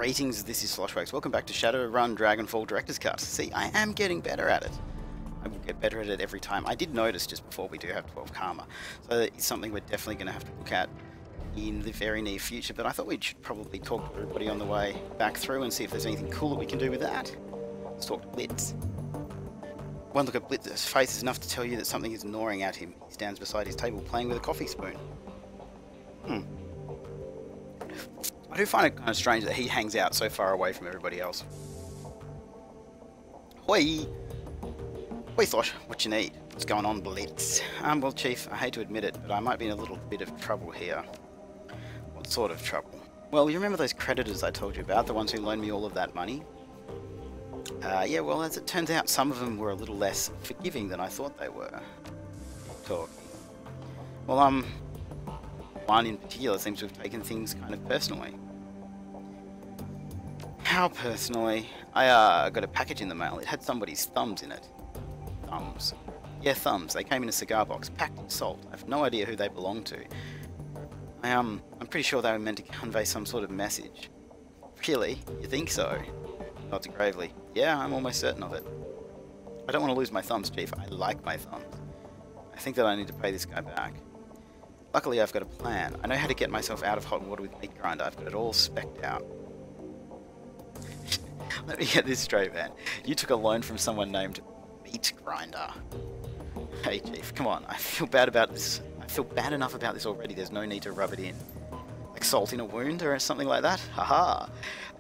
Greetings, this is Sloshworks. Welcome back to Shadowrun Dragonfall Director's Cut. See, I am getting better at it. I will get better at it every time. I did notice just before we do have 12 karma, so it's something we're definitely going to have to look at in the very near future, but I thought we should probably talk to everybody on the way back through and see if there's anything cool that we can do with that. Let's talk to Blitz. One look at Blitz's face is enough to tell you that something is gnawing at him. He stands beside his table playing with a coffee spoon. I do find it kind of strange that he hangs out so far away from everybody else. Hoi! Hoi Thosh, what you need? What's going on, Blitz? Well, Chief, I hate to admit it, but I might be in a little bit of trouble here. What sort of trouble? Well, you remember those creditors I told you about, the ones who loaned me all of that money? Yeah, well, as it turns out, some of them were a little less forgiving than I thought they were. Talking. Well, one in particular seems to have taken things kind of personally. How personally? I got a package in the mail. It had somebody's thumbs in it. Thumbs. Yeah, thumbs. They came in a cigar box, packed in salt. I have no idea who they belong to. I'm pretty sure they were meant to convey some sort of message. Really? You think so? Nods gravely. Yeah, I'm almost certain of it. I don't want to lose my thumbs, Chief. I like my thumbs. I think that I need to pay this guy back. Luckily, I've got a plan. I know how to get myself out of hot water with meat grinder. I've got it all specced out. Let me get this straight, man. You took a loan from someone named Meat Grinder. Hey, Chief, come on. I feel bad about this. I feel bad enough about this already. There's no need to rub it in. Like salt in a wound or something like that? Haha.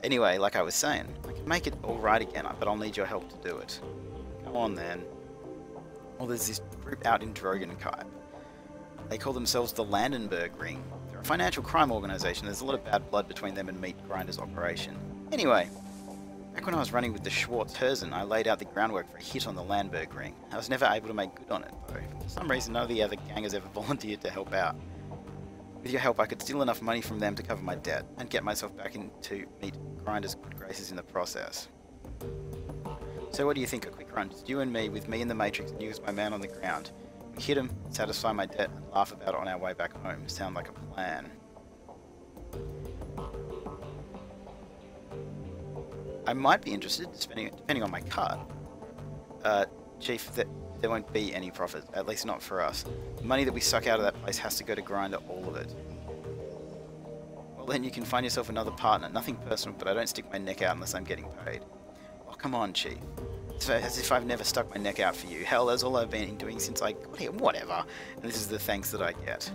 Anyway, like I was saying, I can make it all right again, but I'll need your help to do it. Come on, then. Well, there's this group out in Dragonfall. They call themselves the Landenberg Ring. They're a financial crime organisation. There's a lot of bad blood between them and Meat Grinder's operation. Anyway, back when I was running with the Schwartz Herzen, I laid out the groundwork for a hit on the Landberg Ring. I was never able to make good on it, though. For some reason, none of the other gang has ever volunteered to help out. With your help, I could steal enough money from them to cover my debt, and get myself back into Meat Grinder's good graces in the process. So what do you think, a quick run? Just you and me, with me in the Matrix and you as my man on the ground. We hit him, satisfy my debt, and laugh about it on our way back home. Sound like a plan. I might be interested, depending on my cut. Chief, there won't be any profit, at least not for us. The money that we suck out of that place has to go to Grinder, all of it. Well then you can find yourself another partner. Nothing personal, but I don't stick my neck out unless I'm getting paid. Oh, come on, Chief. It's as if I've never stuck my neck out for you. Hell, that's all I've been doing since I got here, whatever. And this is the thanks that I get.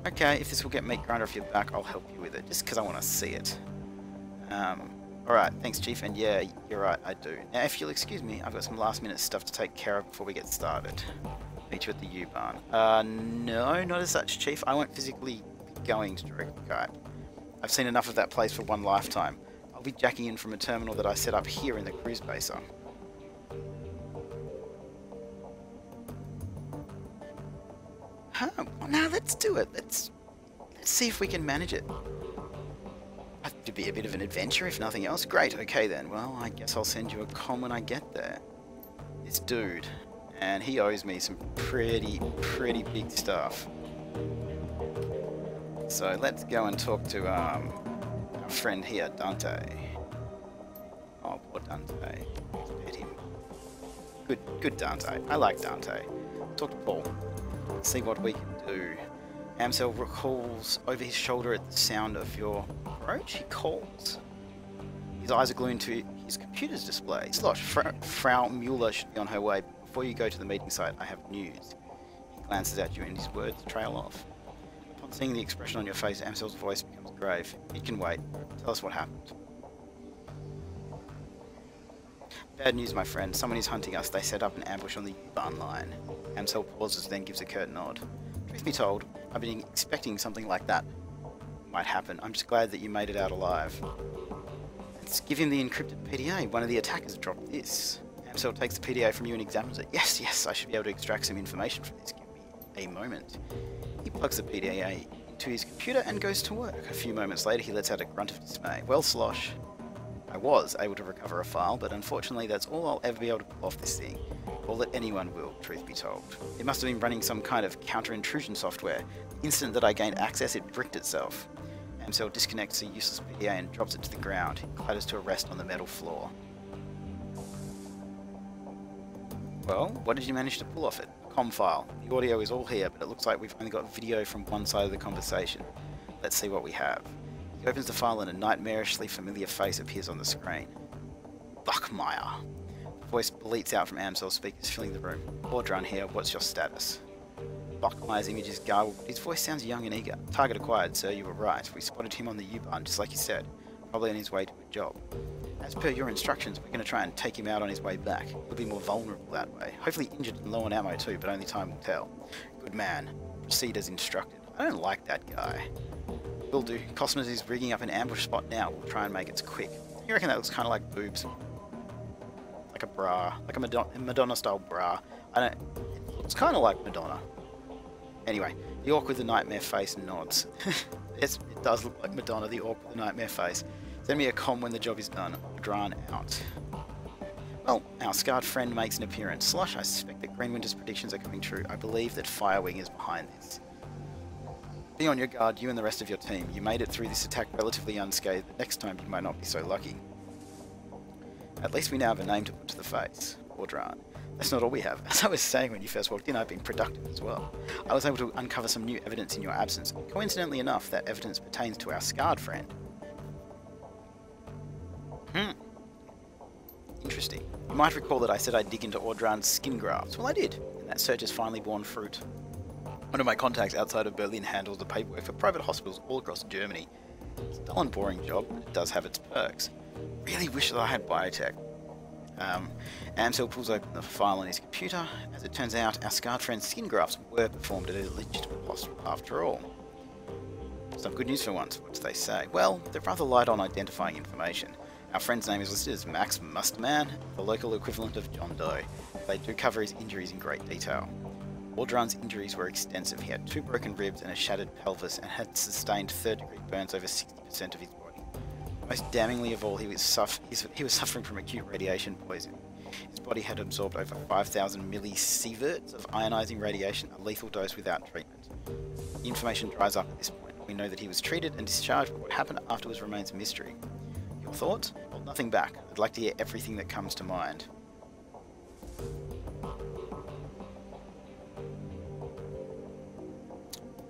Okay, if this will get Meat Grinder off your back, I'll help you with it, just because I want to see it. Alright, thanks Chief, and yeah, you're right, I do. Now if you'll excuse me, I've got some last minute stuff to take care of before we get started. Meet you at the U-Barn. No, not as such, Chief. I won't physically be going to Dragonfall. I've seen enough of that place for one lifetime. I'll be jacking in from a terminal that I set up here in the cruise baser. Huh, well now let's do it. Let's see if we can manage it. Have to be a bit of an adventure if nothing else. Great, okay then. Well, I guess I'll send you a comm when I get there. This dude, and he owes me some pretty big stuff. So let's go and talk to our friend here, Dante. Oh, poor Dante. Pet him. Good Dante. I like Dante. Talk to Paul. See what we can do. Amsel recalls over his shoulder at the sound of your approach. He calls. His eyes are glued to his computer's display. Slosh, Frau Mueller should be on her way. Before you go to the meeting site, I have news. He glances at you and his words trail off. Upon seeing the expression on your face, Amsel's voice becomes grave. It can wait. Tell us what happened. Bad news, my friend. Someone is hunting us. They set up an ambush on the U-Barn line. Amsel pauses, then gives a curt nod. Truth be told, I've been expecting something like that might happen. I'm just glad that you made it out alive. Let's give him the encrypted PDA. One of the attackers dropped this. Amsel takes the PDA from you and examines it. Yes, I should be able to extract some information from this. Give me a moment. He plugs the PDA into his computer and goes to work. A few moments later, he lets out a grunt of dismay. Well, Slosh, I was able to recover a file, but unfortunately that's all I'll ever be able to pull off this thing. All that anyone will, truth be told. It must have been running some kind of counter-intrusion software. The instant that I gained access, it bricked itself. Amsel disconnects the useless PDA and drops it to the ground. It clatters to a rest on the metal floor. Well, what did you manage to pull off it? A comm file. The audio is all here, but it looks like we've only got video from one side of the conversation. Let's see what we have. He opens the file and a nightmarishly familiar face appears on the screen. Buckmeyer. The voice bleats out from Amsel's speakers filling the room. Audran here, what's your status? Buckmeyer's image is garbled, but his voice sounds young and eager. Target acquired, sir, you were right. We spotted him on the U-Bahn, just like you said. Probably on his way to a job. As per your instructions, we're going to try and take him out on his way back. He'll be more vulnerable that way. Hopefully injured and low on ammo too, but only time will tell. Good man. Proceed as instructed. I don't like that guy. Will do. Cosmos is rigging up an ambush spot now. We'll try and make it quick. You reckon that looks kind of like boobs? Like a bra. Like a Madonna-style bra. It looks kind of like Madonna. Anyway, the orc with the nightmare face nods. It does look like Madonna, the orc with the nightmare face. Send me a comm when the job is done. Drawn out. Well, our scarred friend makes an appearance. Slush, I suspect that Greenwinter's predictions are coming true. I believe that Firewing is behind this. Be on your guard, you and the rest of your team. You made it through this attack relatively unscathed, but next time you might not be so lucky. At least we now have a name to put to the face. Audran. That's not all we have. As I was saying when you first walked in, I've been productive as well. I was able to uncover some new evidence in your absence. Coincidentally enough, that evidence pertains to our scarred friend. Interesting. You might recall that I said I'd dig into Audran's skin grafts. Well, I did, and that search has finally borne fruit. One of my contacts outside of Berlin handles the paperwork for private hospitals all across Germany. It's a dull and boring job, but it does have its perks. Really wish that I had biotech. Amsel pulls open the file on his computer. As it turns out, our scarred friend's skin grafts were performed at a legitimate hospital after all. Some good news for once, what do they say? Well, they're rather light on identifying information. Our friend's name is listed as Max Musterman, the local equivalent of John Doe. They do cover his injuries in great detail. Audran's injuries were extensive. He had 2 broken ribs and a shattered pelvis and had sustained 3rd-degree burns over 60% of his body. Most damningly of all, he was suffering from acute radiation poisoning. His body had absorbed over 5,000 millisieverts of ionizing radiation, a lethal dose without treatment. The information dries up at this point. We know that he was treated and discharged, but what happened afterwards remains a mystery. Your thoughts? Hold nothing back. I'd like to hear everything that comes to mind.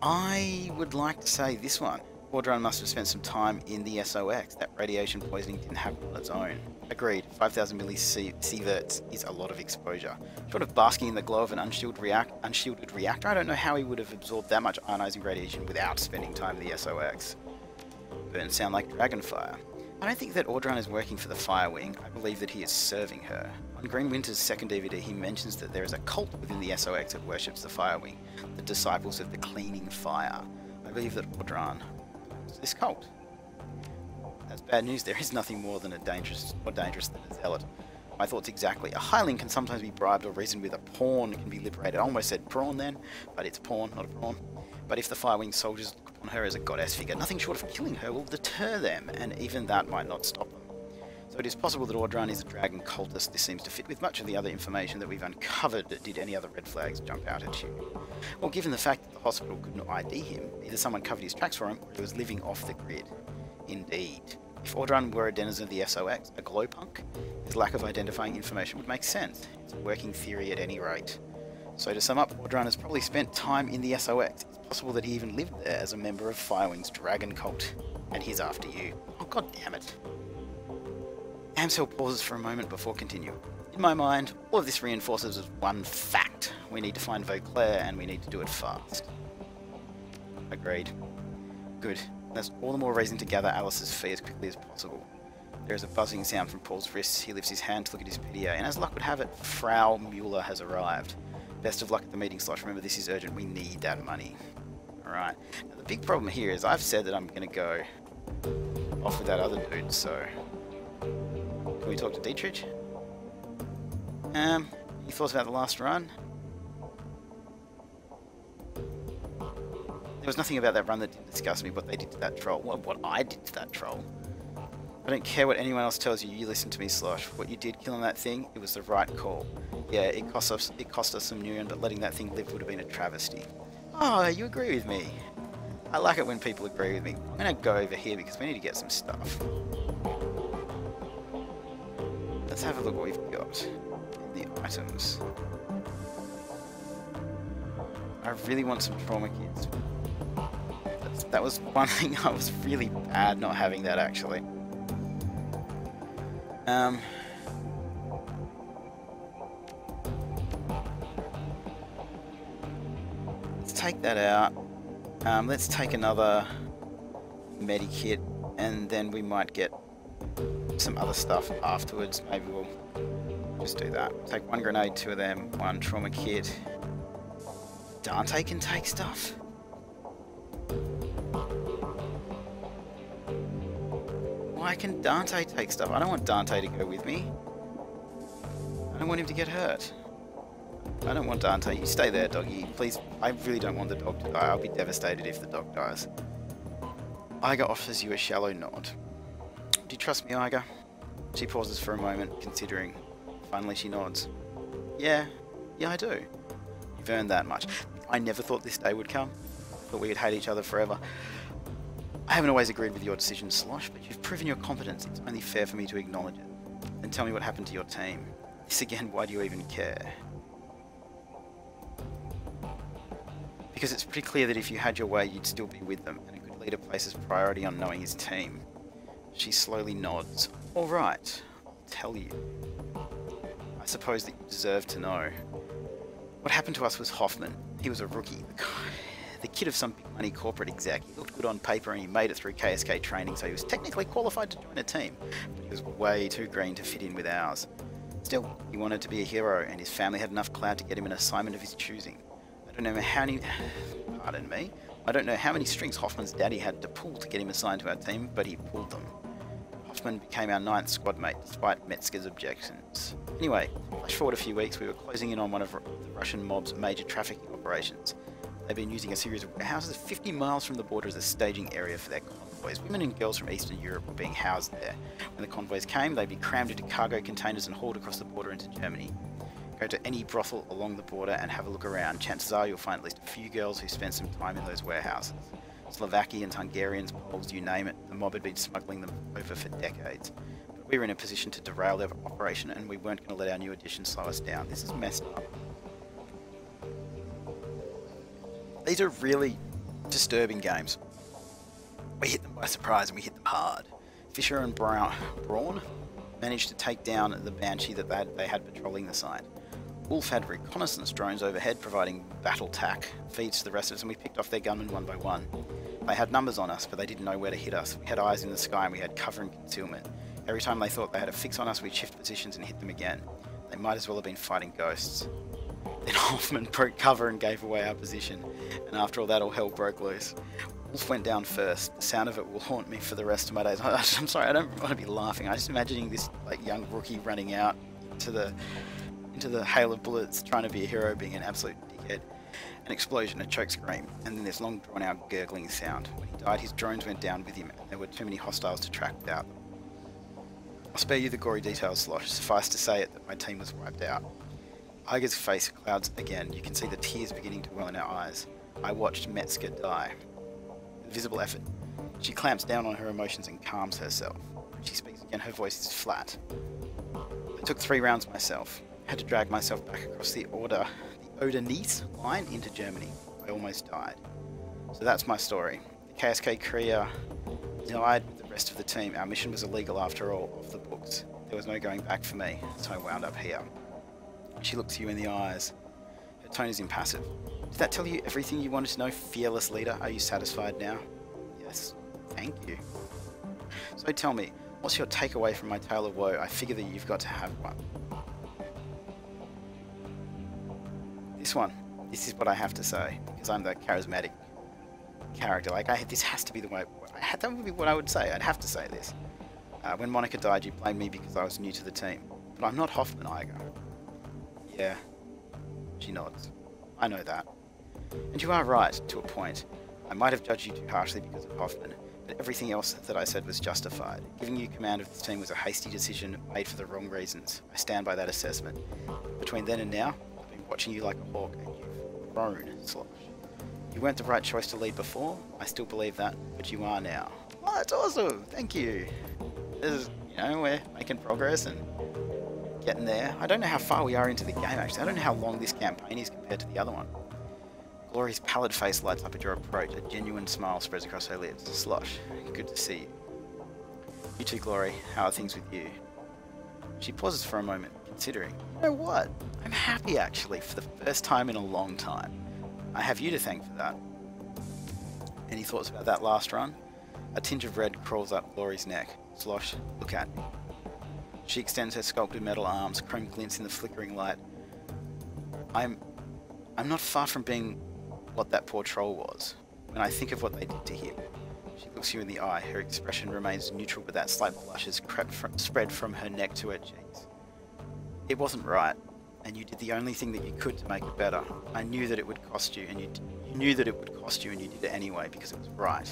I would like to say this one. Audran must have spent some time in the SOX. That radiation poisoning didn't happen on its own. Agreed, 5,000 millisieverts is a lot of exposure. Short of basking in the glow of an unshielded reactor, I don't know how he would have absorbed that much ionizing radiation without spending time in the SOX. Burns sound like Dragonfire. I don't think that Audran is working for the Firewing. I believe that he is serving her. On Greenwinter's second DVD, he mentions that there is a cult within the SOX that worships the Firewing, the Disciples of the Cleaning Fire. I believe that Audran is this cult. That's bad news. There is nothing more dangerous than a zealot. My thoughts exactly. A hireling can sometimes be bribed or reasoned with. A pawn can be liberated. I almost said prawn then, but it's pawn, not a prawn. But if the Firewing soldiers look upon her as a goddess figure, nothing short of killing her will deter them, and even that might not stop them. So it is possible that Audran is a dragon cultist. This seems to fit with much of the other information that we've uncovered. Did any other red flags jump out at you? Well, given the fact that the hospital couldn't ID him, either someone covered his tracks for him, or he was living off the grid. Indeed. If Audran were a denizen of the SOX, a glowpunk, his lack of identifying information would make sense. It's a working theory at any rate. So to sum up, Audran has probably spent time in the SOX. It's possible that he even lived there as a member of Firewing's dragon cult. And he's after you. Oh, god damn it. Amsel pauses for a moment before continuing. In my mind, all of this reinforces one fact. We need to find Vauclair, and we need to do it fast. Agreed. Good. That's all the more reason to gather Alice's fee as quickly as possible. There is a buzzing sound from Paul's wrists. He lifts his hand to look at his PDA, and as luck would have it, Frau Mueller has arrived. Best of luck at the meeting slot. Remember, this is urgent. We need that money. Alright. Now, the big problem here is I've said that I'm going to go off with that other dude, so... Can we talk to Dietrich? Any thoughts about the last run? There was nothing about that run that didn't disgust me, what they did to that troll. What I did to that troll. I don't care what anyone else tells you, you listen to me, Slosh. What you did killing that thing, it was the right call. Yeah, it cost us some neurons, but letting that thing live would have been a travesty. Oh, you agree with me. I like it when people agree with me. I'm gonna go over here because we need to get some stuff. Let's have a look what we've got in the items. I really want some trauma kits. That was one thing I was really bad not having that actually. Let's take that out. Let's take another medikit, and then we might get some other stuff afterwards. Maybe we'll just do that. Take one grenade, two of them, one trauma kit. Dante can take stuff? Why can Dante take stuff? I don't want Dante to go with me. I don't want him to get hurt. I don't want Dante. You stay there, doggy. Please, I really don't want the dog to die. I'll be devastated if the dog dies. Iga offers you a shallow nod. Do you trust me, Iga? She pauses for a moment, considering. Finally, she nods. Yeah, I do. You've earned that much. I never thought this day would come. Thought we would hate each other forever. I haven't always agreed with your decision, Slosh, but you've proven your competence. It's only fair for me to acknowledge it. Then tell me what happened to your team. This again, why do you even care? Because it's pretty clear that if you had your way, you'd still be with them, and a good leader places priority on knowing his team. She slowly nods. Alright, I'll tell you. I suppose that you deserve to know. What happened to us was Hoffman. He was a rookie. The kid of some big money corporate exec. He looked good on paper and he made it through KSK training, so he was technically qualified to join a team, but he was way too green to fit in with ours. Still, he wanted to be a hero, and his family had enough clout to get him an assignment of his choosing. I don't know how many... Pardon me. I don't know how many strings Hoffman's daddy had to pull to get him assigned to our team, but he pulled them. Hoffman became our 9th squad mate, despite Metzger's objections. Anyway, flash forward a few weeks, we were closing in on one of the Russian mob's major trafficking operations. They've been using a series of warehouses 50 miles from the border as a staging area for their convoys. Women and girls from Eastern Europe were being housed there. When the convoys came, they'd be crammed into cargo containers and hauled across the border into Germany. Go to any brothel along the border and have a look around. Chances are you'll find at least a few girls who spent some time in those warehouses. Slovakians, Hungarians, Poles, you name it, the mob had been smuggling them over for decades. But we were in a position to derail their operation, and we weren't going to let our new addition slow us down. This is messed up. These are really disturbing games. We hit them by surprise and we hit them hard. Fisher and Braun managed to take down the Banshee that they had patrolling the site. Wolf had reconnaissance drones overhead providing battle tack feeds to the rest of us, and we picked off their gunmen one by one. They had numbers on us, but they didn't know where to hit us. We had eyes in the sky and we had cover and concealment. Every time they thought they had a fix on us, we'd shift positions and hit them again. They might as well have been fighting ghosts. Then Hoffman broke cover and gave away our position, and after all that, all hell broke loose. Wolf went down first. The sound of it will haunt me for the rest of my days. I'm sorry, I don't want to be laughing. I'm just imagining this like young rookie running out into the hail of bullets, trying to be a hero, being an absolute dickhead. An explosion, a choke scream, and then this long drawn-out gurgling sound. When he died, his drones went down with him, and there were too many hostiles to track without them. I'll spare you the gory details, Slosh. Suffice to say it that my team was wiped out. Iga's face clouds again. You can see the tears beginning to well in our eyes. I watched Metzger die. With visible effort, she clamps down on her emotions and calms herself. When she speaks again, her voice is flat. I took 3 rounds myself. I had to drag myself back across the Oder-Neisse line into Germany. I almost died. So that's my story. The KSK Korea died with the rest of the team. Our mission was illegal after all, off the books. There was no going back for me, so I wound up here. She looks you in the eyes. Her tone is impassive. Did that tell you everything you wanted to know, fearless leader? Are you satisfied now? Yes. Thank you. So tell me, what's your takeaway from my tale of woe? I figure that you've got to have one. This is what I have to say, because I'm that charismatic character. Like, this has to be the way, that would be what I would say. I'd have to say this. When Monica died, you blamed me because I was new to the team. But I'm not Hoffman, Iga. Yeah. She nods. I know that. And you are right, to a point. I might have judged you too harshly because of Hoffman, but everything else that I said was justified. Giving you command of this team was a hasty decision made for the wrong reasons. I stand by that assessment. Between then and now, I've been watching you like a hawk, and you've grown, Slosh. You weren't the right choice to lead before, I still believe that, but you are now. Oh, that's awesome! Thank you! This is, we're making progress and getting there. I don't know how far we are into the game, actually. I don't know how long this campaign is compared to the other one. Glory's pallid face lights up at your approach. A genuine smile spreads across her lips. Slosh, good to see you. You too, Glory. How are things with you? She pauses for a moment, considering. You know what? I'm happy, actually, for the first time in a long time. I have you to thank for that. Any thoughts about that last run? A tinge of red crawls up Glory's neck. Slosh, look at me. She extends her sculpted metal arms. Chrome glints in the flickering light. I'm not far from being what that poor troll was. When I think of what they did to him. She looks you in the eye. Her expression remains neutral, but that slight blush has spread from her neck to her cheeks. It wasn't right, and you did the only thing that you could to make it better. I knew that it would cost you, and you knew that it would cost you, and you did it anyway because it was right.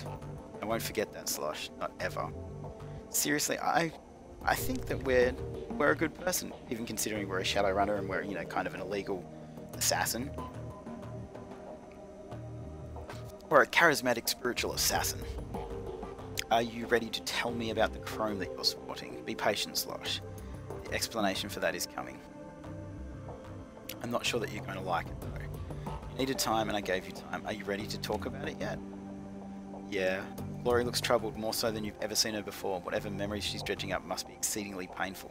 I won't forget that, Slosh. Not ever. Seriously, I think that we're a good person, even considering we're a Shadowrunner and we're kind of an illegal assassin. Or a charismatic spiritual assassin. Are you ready to tell me about the chrome that you're sporting? Be patient, Slosh. The explanation for that is coming. I'm not sure that you're going to like it, though. You needed time and I gave you time. Are you ready to talk about it yet? Yeah. Glory looks troubled, more so than you've ever seen her before. Whatever memories she's dredging up must be exceedingly painful.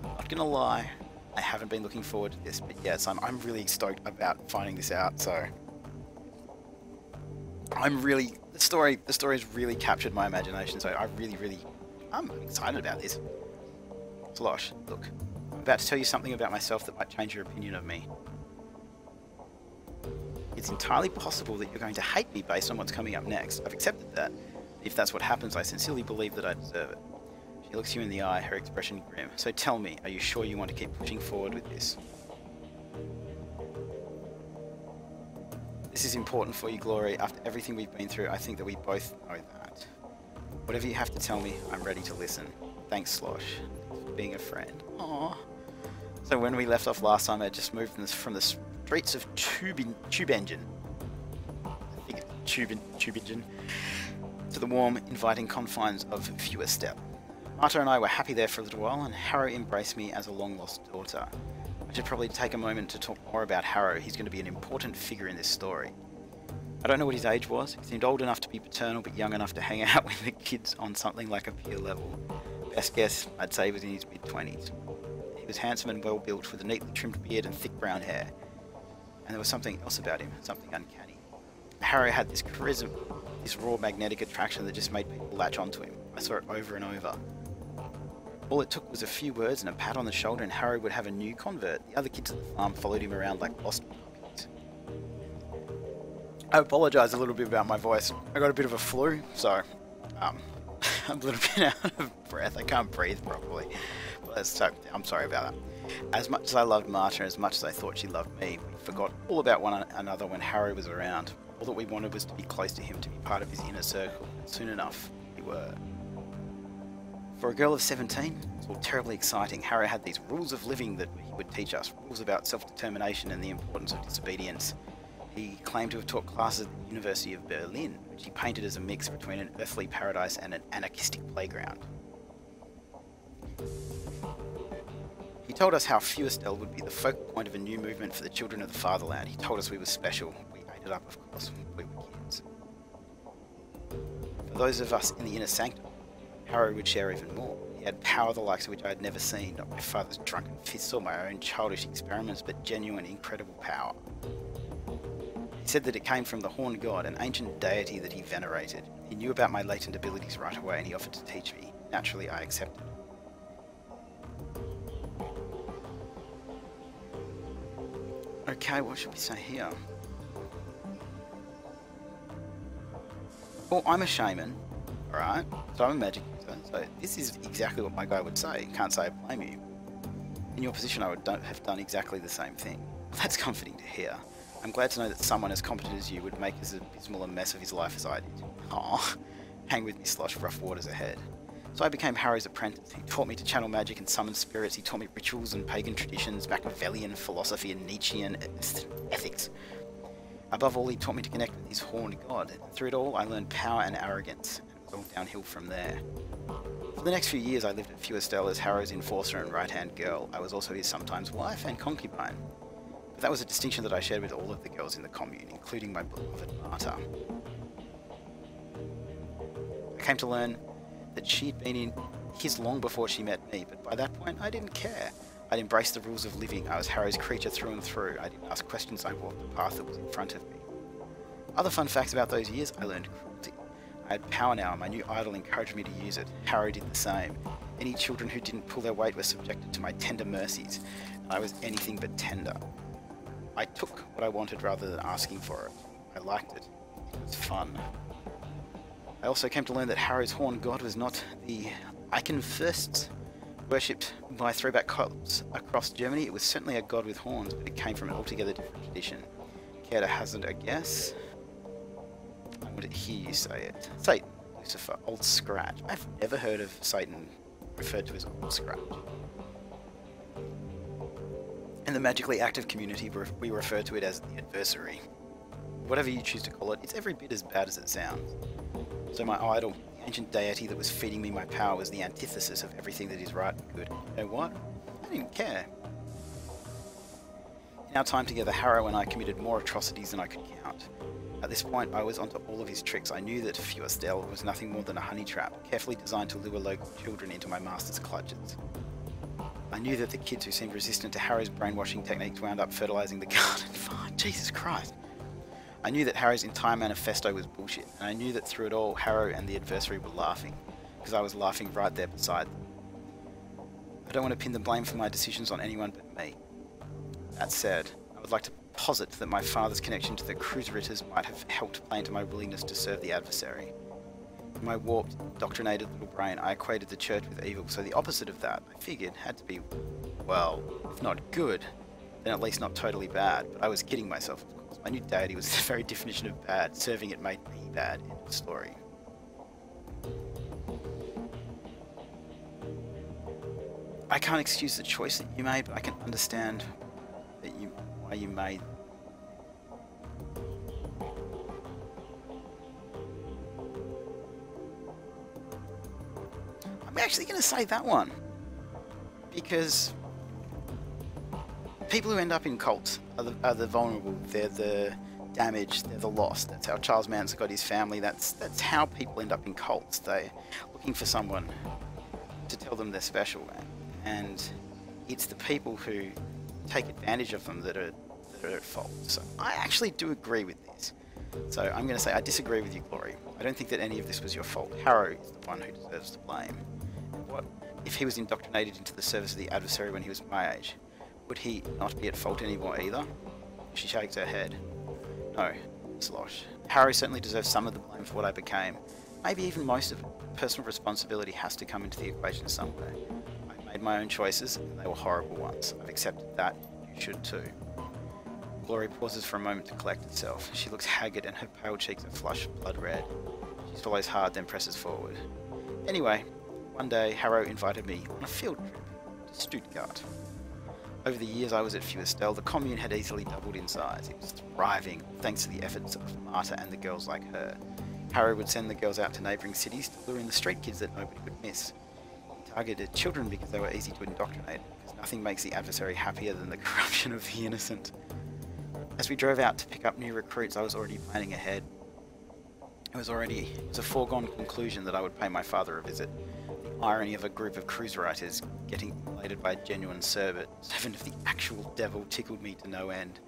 Not gonna lie, I haven't been looking forward to this, but yes, I'm really stoked about finding this out, so... the story's really captured my imagination, so I'm excited about this. Slosh, look, I'm about to tell you something about myself that might change your opinion of me. It's entirely possible that you're going to hate me based on what's coming up next. I've accepted that. If that's what happens, I sincerely believe that I deserve it. She looks you in the eye, her expression grim. So tell me, are you sure you want to keep pushing forward with this? This is important for you, Glory. After everything we've been through, I think that we both know that. Whatever you have to tell me, I'm ready to listen. Thanks, Slosh, for being a friend. Aww. So when we left off last time, I just moved from the streets of Tubingen. I think it's Tubingen. To the warm, inviting confines of Fewer Step. Marta and I were happy there for a little while, and Harrow embraced me as a long-lost daughter. I should probably take a moment to talk more about Harrow. He's going to be an important figure in this story. I don't know what his age was. He seemed old enough to be paternal, but young enough to hang out with the kids on something like a peer level. Best guess, I'd say he was in his mid-20s. He was handsome and well-built, with a neatly trimmed beard and thick brown hair. And there was something else about him, something uncanny. Harrow had this charisma, this raw magnetic attraction that just made people latch onto him. I saw it over and over. All it took was a few words and a pat on the shoulder and Harrow would have a new convert. The other kids at the farm followed him around like lost puppies. I apologise a little bit about my voice. I got a bit of a flu, so I'm a little bit out of breath. I can't breathe properly. But I'm sorry about that. As much as I loved Marta and as much as I thought she loved me, we forgot all about one another when Harrow was around. All that we wanted was to be close to him, to be part of his inner circle. Soon enough, we were. For a girl of 17, it was all terribly exciting. Harrow had these rules of living that he would teach us, rules about self-determination and the importance of disobedience. He claimed to have taught classes at the University of Berlin, which he painted as a mix between an earthly paradise and an anarchistic playground. He told us how Fewer Step would be the focal point of a new movement for the children of the fatherland. He told us we were special. We ate it up, of course. We were kids. For those of us in the inner sanctum, Harrow would share even more. He had power the likes of which I had never seen, not my father's drunken fists or my own childish experiments, but genuine, incredible power. He said that it came from the Horned God, an ancient deity that he venerated. He knew about my latent abilities right away and he offered to teach me. Naturally, I accepted. Okay, what should we say here? Well, I'm a shaman, alright? So I'm a magic user, so this is exactly what my guy would say. Can't say I blame you. In your position, I would have done exactly the same thing. That's comforting to hear. I'm glad to know that someone as competent as you would make as abysmal a mess of his life as I did. Aww. Hang with me, Slosh, rough waters ahead. So I became Harrow's apprentice. He taught me to channel magic and summon spirits. He taught me rituals and pagan traditions, Machiavellian philosophy and Nietzschean ethics. Above all, he taught me to connect with his horned god. Through it all, I learned power and arrogance, and it was all downhill from there. For the next few years, I lived at Feuerstelle as Harrow's enforcer and right-hand girl. I was also his sometimes wife and concubine. But that was a distinction that I shared with all of the girls in the commune, including my beloved Marta. I came to learn that she'd been in his long before she met me, but by that point, I didn't care. I'd embraced the rules of living. I was Harrow's creature through and through. I didn't ask questions, I walked the path that was in front of me. Other fun facts about those years, I learned cruelty. I had power now, and my new idol encouraged me to use it. Harrow did the same. Any children who didn't pull their weight were subjected to my tender mercies, and I was anything but tender. I took what I wanted rather than asking for it. I liked it. It was fun. I also came to learn that Harrow's horned god was not the icon first worshipped by throwback cults across Germany. It was certainly a god with horns, but it came from an altogether different tradition. Care to hazard a guess? I want to hear you say it. Satan, Lucifer, Old Scratch. I've never heard of Satan referred to as Old Scratch. In the magically active community, we refer to it as the adversary. Whatever you choose to call it, it's every bit as bad as it sounds. So my idol, the ancient deity that was feeding me my power, was the antithesis of everything that is right and good. You know what? I didn't care. In our time together, Harrow and I committed more atrocities than I could count. At this point, I was onto all of his tricks. I knew that Feuerstelle was nothing more than a honey trap, carefully designed to lure local children into my master's clutches. I knew that the kids who seemed resistant to Harrow's brainwashing techniques wound up fertilizing the garden. Jesus Christ. I knew that Harrow's entire manifesto was bullshit, and I knew that through it all, Harrow and the adversary were laughing, because I was laughing right there beside them. I don't want to pin the blame for my decisions on anyone but me. That said, I would like to posit that my father's connection to the Kreuzritters might have helped play into my willingness to serve the adversary. In my warped, indoctrinated little brain, I equated the church with evil, so the opposite of that, I figured, had to be, well, if not good, then at least not totally bad, but I was kidding myself, of course. My new deity was the very definition of bad. Serving it made me bad. End of story. I can't excuse the choice that you made, but I can understand that why you made. I'm actually going to say that one, because people who end up in cults are the vulnerable, they're the damaged, they're the lost. That's how Charles Manson got his family. That's how people end up in cults. They're looking for someone to tell them they're special, and it's the people who take advantage of them that are at fault. So I actually do agree with this. So I'm going to say I disagree with you, Glory. I don't think that any of this was your fault. Harrow is the one who deserves the blame. What if he was indoctrinated into the service of the adversary when he was my age? Would he not be at fault anymore either? She shakes her head. No, Slosh. Harrow certainly deserves some of the blame for what I became. Maybe even most of it. Personal responsibility has to come into the equation somewhere. I made my own choices, and they were horrible ones. I've accepted that. You should too. Glory pauses for a moment to collect herself. She looks haggard and her pale cheeks are flushed blood red. She swallows hard, then presses forward. Anyway, one day Harrow invited me on a field trip to Stuttgart. Over the years I was at Feuerstelle, the commune had easily doubled in size. It was thriving, thanks to the efforts of Marta and the girls like her. Harrow would send the girls out to neighbouring cities to lure in the street kids that nobody would miss. He targeted children because they were easy to indoctrinate, because nothing makes the adversary happier than the corruption of the innocent. As we drove out to pick up new recruits, I was already planning ahead. It was a foregone conclusion that I would pay my father a visit. The irony of a group of cruise writers getting elated by a genuine servant of the actual devil tickled me to no end.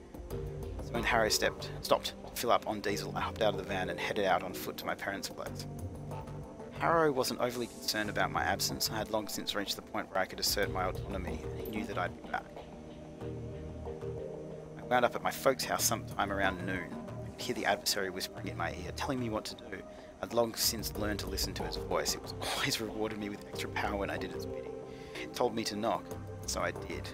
So when Harrow stopped to fill up on diesel, I hopped out of the van and headed out on foot to my parents' place. Harrow wasn't overly concerned about my absence. I had long since reached the point where I could assert my autonomy, and he knew that I'd be back. I wound up at my folks' house sometime around noon. I could hear the adversary whispering in my ear, telling me what to do. I'd long since learned to listen to his voice. It was always rewarded me with extra power when I did its bidding. It told me to knock, so I did.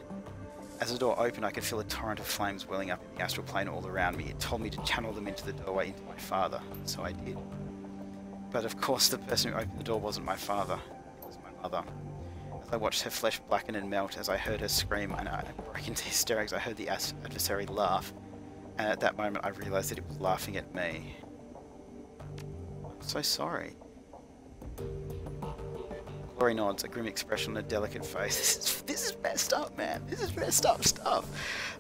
As the door opened, I could feel a torrent of flames welling up in the astral plane all around me. It told me to channel them into the doorway into my father, so I did. But of course the person who opened the door wasn't my father, it was my mother. As I watched her flesh blacken and melt, as I heard her scream and I broke into hysterics, I heard the adversary laugh, and at that moment I realised that it was laughing at me. I'm so sorry. Glory nods, a grim expression on a delicate face. This is messed up, man. This is messed up stuff.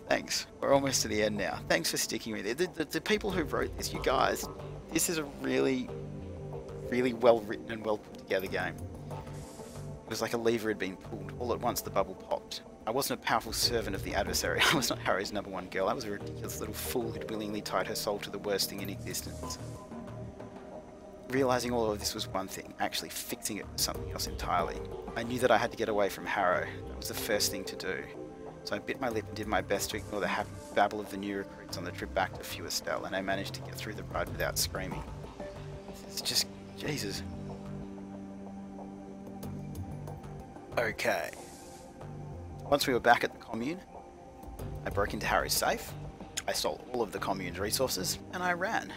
Thanks. We're almost to the end now. Thanks for sticking with it. The people who wrote this, you guys, this is a really well written and well put together game. It was like a lever had been pulled. All at once the bubble popped. I wasn't a powerful servant of the adversary. I was not Harry's #1 girl. I was a ridiculous little fool who'd willingly tied her soul to the worst thing in existence. Realising all of this was one thing, actually fixing it was something else entirely. I knew that I had to get away from Harrow. That was the first thing to do. So I bit my lip and did my best to ignore the happy babble of the new recruits on the trip back to Feuerschwinge, and I managed to get through the ride without screaming. It's just... Jesus. Okay. Once we were back at the commune, I broke into Harry's safe, I stole all of the commune's resources, and I ran.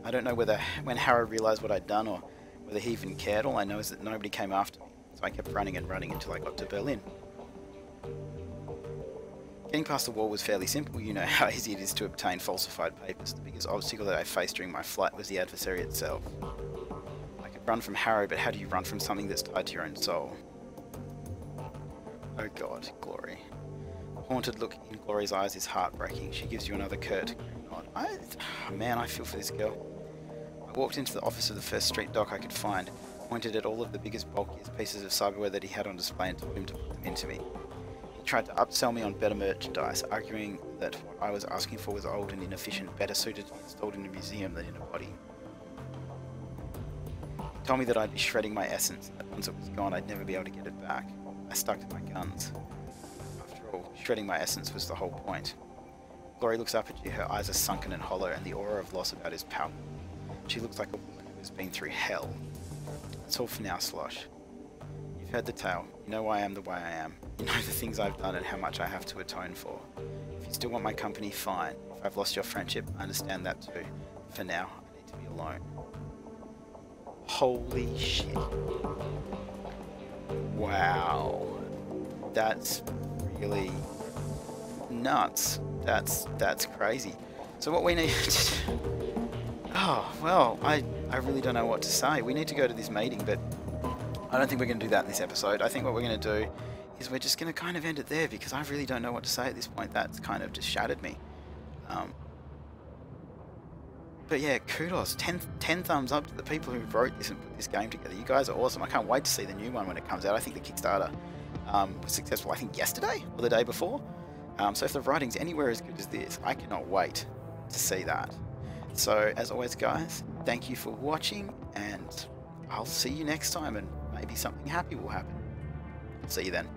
I don't know whether when Harrow realised what I'd done or whether he even cared. All I know is that nobody came after me, so I kept running and running until I got to Berlin. Getting past the wall was fairly simple. You know how easy it is to obtain falsified papers. The biggest obstacle that I faced during my flight was the adversary itself. I could run from Harrow, but how do you run from something that's tied to your own soul? Oh God, Glory. The haunted look in Glory's eyes is heartbreaking. She gives you another curt nod. Man, I feel for this girl. I walked into the office of the first street doc I could find, pointed at all of the biggest, bulkiest pieces of cyberware that he had on display and told him to put them into me. He tried to upsell me on better merchandise, arguing that what I was asking for was old and inefficient, better suited to be installed in a museum than in a body. He told me that I'd be shredding my essence, and that once it was gone I'd never be able to get it back. I stuck to my guns. After all, shredding my essence was the whole point. Glory looks up at you, her eyes are sunken and hollow, and the aura of loss about is palpable. She looks like a woman who has been through hell. That's all for now, Slosh. You've heard the tale. You know why I am the way I am. You know the things I've done and how much I have to atone for. If you still want my company, fine. If I've lost your friendship, I understand that too. For now, I need to be alone. Holy shit. Wow. That's really nuts. That's crazy. So what we need to do... Oh, well, I really don't know what to say. We need to go to this meeting, but I don't think we're going to do that in this episode. I think what we're going to do is we're just going to kind of end it there, because I really don't know what to say at this point. That's kind of just shattered me. But yeah, kudos. 10 thumbs up to the people who wrote this and put this game together. You guys are awesome. I can't wait to see the new one when it comes out. I think the Kickstarter was successful, I think, yesterday or the day before. So if the writing's anywhere as good as this, I cannot wait to see that. So, as always, guys, thank you for watching, and I'll see you next time, and maybe something happy will happen. See you then.